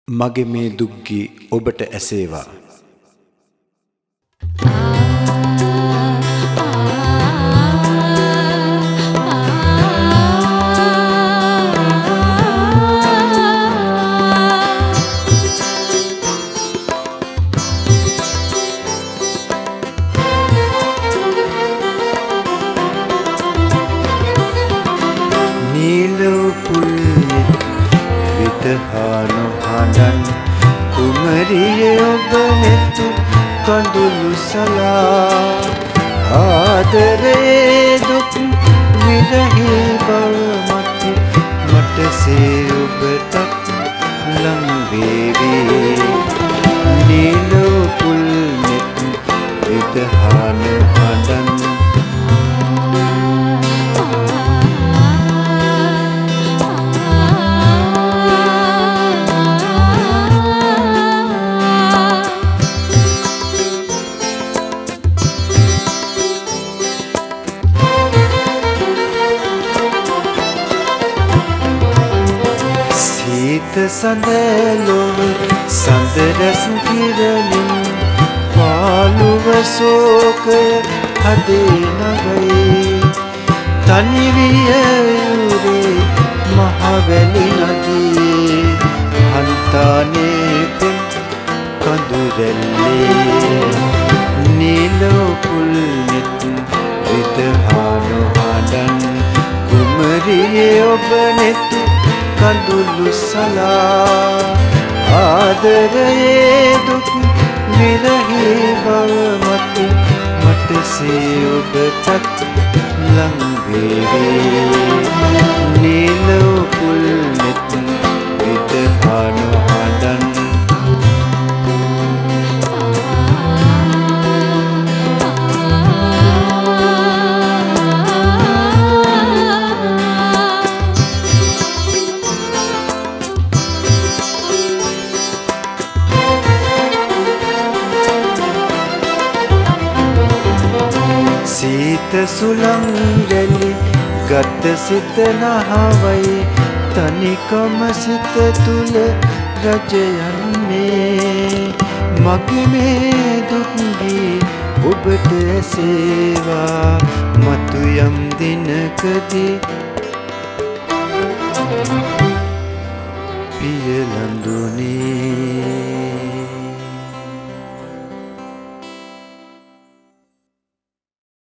මගේ මේ දුක්ගී ඔබට ඇසේවා. විතහානු හඬන් කුමරිය ඔබ නෙතු කඳුළු සලා ආදරේ දුක් විරහි බව මතු මට සේ ඔබටත් ලං වේවි නිලු පුල් නෙත් විතහානු හඬන් සඳලොව සඳරැස් කිරලින් පාළුව සෝකය හදේ නගයි තනිවිය යුරේ මහවැලි නදී හන්තානේ පෙන් කඳුරැල්ලේ නිලොපුල් නෙත් විතහානු හඬන් කුමරියේ ඔබ නෙතු කඳුළු සලා ආදරයේ දුක් විරහි බව මතු මට සේ ඔබටත් ලං වේවි නිල පුල් නෙත් විතහානු හඬන් සීත සුළං රැලි ගත සිත නහවයි තනිකම සිත තුල රජයන්නේ මගේ මේ දුක්ගී ඔබට ඇසේවා මතු යම් දිනකදී පිය ලඳුනේ